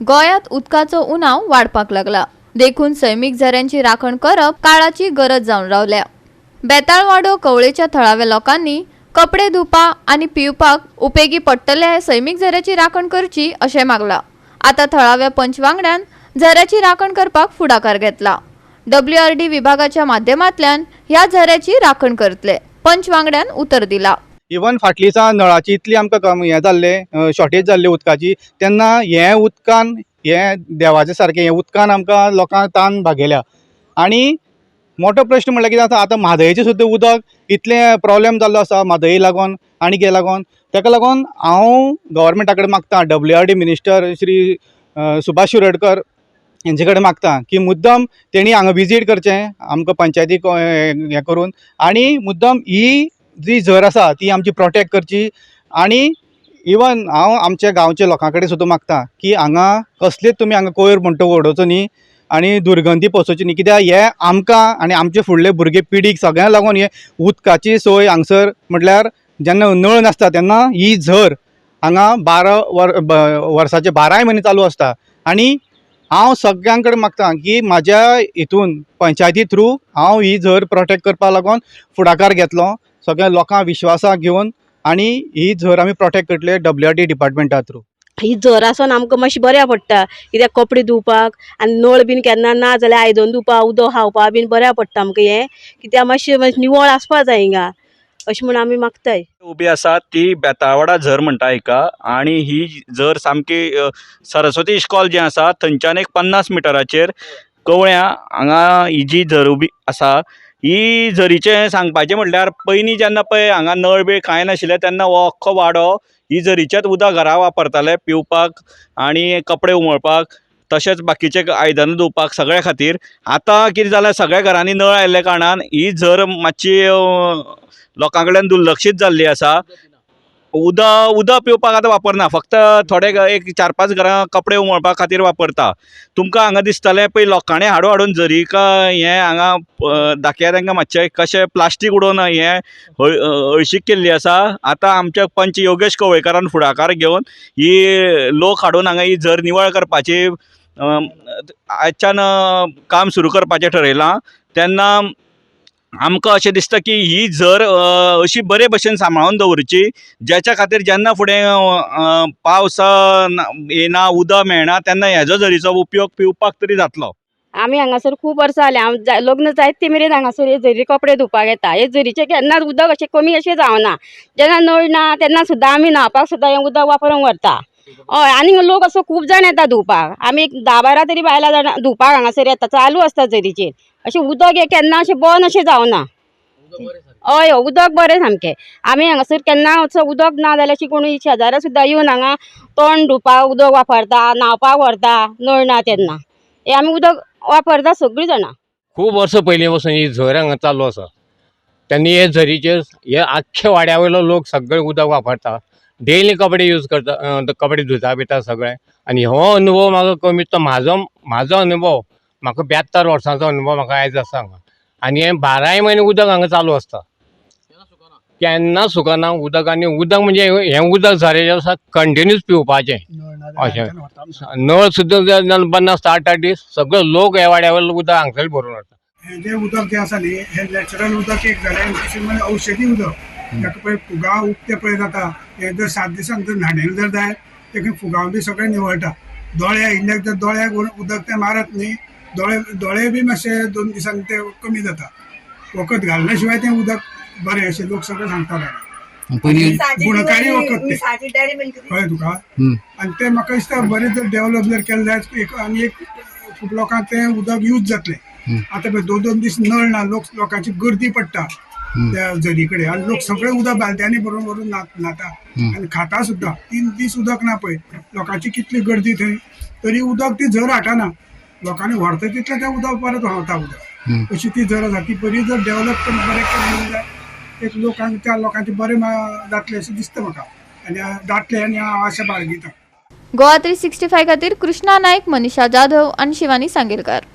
गोंयांत उदकाचो उणाव वाडपाक लागला। देखून सैमीक झऱ्यांची राखण करप काळाची गरज जावन रावल्या। बेताळवाडो कवळेच्या थळाव्या लोकांनी कपडे धुवपा आनी पिवपाक उपेगी पडटले हे सैमीक झऱ्याची राखण करची अशें मागला। आता थळाव्या पंच वांगड्यान झऱ्याची राखण करपाक फुडाकार घेतला। WRD विभागाच्या माध्यमांतल्यान ह्या झऱ्याची राखण करतले, पंच वांगड्यान उतर दिला। इवन फाटली दिसा नळाची इतली आमकां हें जाल्लें शॉर्टेज जाल्ली उदकाची, तेन्ना हे उदकान हें देवाचे सारकें हें उदकान आमकां लोकांक तान भागयल्या। आनी मोठो प्रश्न म्हणल्यार कितें जाता, आतां म्हादयेचें सुद्दां उदक इतलें प्रॉब्लेम जाल्लो आसा म्हादई लागून आनी कित्याक लागून, ताका लागून हांव गव्हर्मेंटा कडेन मागतां, WRD मिनिस्टर श्री सुभाष शिरोडकर हेंचे कडेन मागतां की मुद्दम तेणी हांगा विजीट करचें आमकां पंचायतीक हें करून, आनी मुद्दम ही जी झर आसा ती आमची प्रोटेक्ट करची। आनी इवन हांव आमच्या गांवच्या लोकां कडेन सुद्दां मागतां की हांगा कसलेच तुमी हांगा कोयर म्हणटा उडोवचो न्ही आनी दुर्गंधी पोसोवची न्ही, कित्याक हे आमकां आनी आमचे फुडले भुरगे पिडीक सगळ्यांक लागून हे उदकाची सोय हांगसर म्हटल्यार जेन्ना नळ नासता तेन्ना ही झर हांगा 12 वर्साचे 12 म्हयने चालू आसता। आनी हांव सगळ्यां कडेन मागतां की म्हाज्या हितून पंचायती थ्रू हांव ही झर प्रोटेक्ट करपा लागून फुडाकार घेतलो सगळ्या लोकांक विश्वासाक घेवन, आनी ही झर आमी प्रोटेक्ट करतले WRD डिपार्टमेंटा थ्रू। ही झर आसून आमकां मातशी बऱ्या पडटा, कित्याक कपडे धुवपाक आनी नळ बीन केन्ना ना जाल्यार आयदन धुवपाक उदक खावपाक बीन बऱ्या पडटा आमकां हें, कित्याक मातशें निवळ आसपा जाय हिंगा अशें म्हण आमी मागताय। उबी आसा ती बेताळवाडा झर म्हणटा हिका, आनी ही झर सामकी सरस्वती इश्कॉल जें आसा थंयच्यान एक 50 मिटराचेर कवळ्या हांगा ही जी झर उबी आसा, ही झरीचें सांगपाचें म्हटल्यार पयलीं जेन्ना पळय हांगा नळ बी कांय नाशिल्ले तेन्ना हो अख्खो वाडो ही झरीचेंच उदक घरा वापरताले पिवपाक आनी कपडे उमळपाक, तशेंच बाकीचे आयदनां धुवपाक सगळ्या खातीर। आतां कितें जालें, सगळ्या घरांनी नळ आयिल्ल्या कारणान ही झर मातशी लोकां कडल्यान दुर्लक्षीत जाल्ली आसा। उदक पिवपाक आतां वापरना, फक्त थोडे एक 4-5 घरां कपडे उमळपा खातीर वापरता। तुमकां हांगा दिसतलें पळय लोकांनी हाडून झरीक हें हांगा दाखया तांकां मातशें कशें प्लास्टीक उडोवन हें हळशीक केल्ली आसा। आतां आमच्या पंच योगेश कवळेकरान फुडाकार घेवन ही लोक हाडून हांगा ही झर निवळ करपाची आयच्यान काम सुरू करपाचें थारायलां। तेन्ना आमकां अशें दिसता की ही झर अशी बरे भशेन सांबाळून दवरची, जेच्या खातीर जेन्ना फुडें पावस येना उदक मेळना तेन्ना हेजो झरीचो उपयोग पिवपाक तरी जातलो। आमी हांगासर खूब वर्सां जालीं, हांव लग्न जायते मेरेन हांगासर हे झरी कपडे धुवपाक येता। हे झरीचें केन्नाच उदक अशें कमी अशें जावना, जेन्ना नळ ना तेन्ना सुद्दां आमी न्हावपाक सुद्दां हें उदक वापरूंक व्हरता। हय, आनी लोक असो खूब जाण येता धुवपाक, आमी 10-12 तरी बायलां जाणां धुवपाक हांगासर येता, चालू आसता झरीचेर। अशें उदक हें केन्ना अशें बंद अशें जावना। हय, उदक बरें सामकें। आमी हांगासर केन्ना असो उदक ना जाल्यार अशीं कोणी शेजाऱ्यां सुद्दां येवन हांगा तोंड धुवपाक उदक वापरता, न्हावपाक व्हरता नळ ना तेन्ना। हें आमी उदक वापरता सगळीं जाणां। खूब वर्सां पयलीं पासून ही झर हांगा चालू आसा, तेन्ना हे झरीचेर हे आख्ख्या वाड्या वयलो लोक सगळे उदक वापरता, डेली कपडे यूज करता, कपडे धुता बिता सगळे। आनी हो अनुभव म्हाका कमीत तो म्हाजो अनुभव म्हाका 72 वर्सांचो अनुभव म्हाका आयज आसा हांगा। आनी हे 12 म्हयने उदक हांगा चालू आसता, केन्ना सुकना उदक। आनी उदक म्हणजे हें उदक झऱ्याचें आसा कंटिन्यूस पिवपाचें अशें। नळ सुद्दां बंद आसता 8-8 दीस, सगळे लोक ह्या वाड्या वयलो उदक हांगसर भरून व्हरता। हे जे उदक जे आसा न्ही हे नॅचरल उदक एक जालें, औषधी उदक ताका पळय फुगाव उक्ते पळय जाता, हे जर 7 दिसांक जर न्हाणेल जर जाय ताका फुगाव बी सगळें निवळटा। दोळ्या इल्ल्याक जर दोळ्याक उदक तें मारत न्ही, दोळे बी मातशे 2 दिसांक ते कमी जाता। वखद घालना शिवाय तें उदक बरें अशें लोक सगळे सांगताले। गुणकारी वखद ते कळ्ळें तुका। आनी तें म्हाका दिसता बरें जर डेव्हलप जर केलें जायत आनी एक खूब लोकांक तें उदक यूज जातलें। आतां पळय 2-2 दीस नळ ना, लोकांची गर्दी पडटा त्या झरी कडेन, आनी लोक सगळे उदक बालद्यांनी भरून न्हाता आनी खाता सुद्दां। 3 दीस उदक ना पळय, लोकांची कितली गर्दी थंय, तरी उदक ती झर हाडना। लोकांनी व्हरता तितलें तें उदक परत व्हांवता उदक, अशी ती झर आसा। ती बरी जर डेव्हलप करून बरें केलें जाल्यार एक लोकांक त्या लोकांचे बरें जातलें अशें दिसता म्हाका, आनी जातलें आनी हांव आशा बाळगितां। गोवा 365 खातीर कृष्णा नायक, मनीषा जाधव आनी शिवानी सांगेलकार।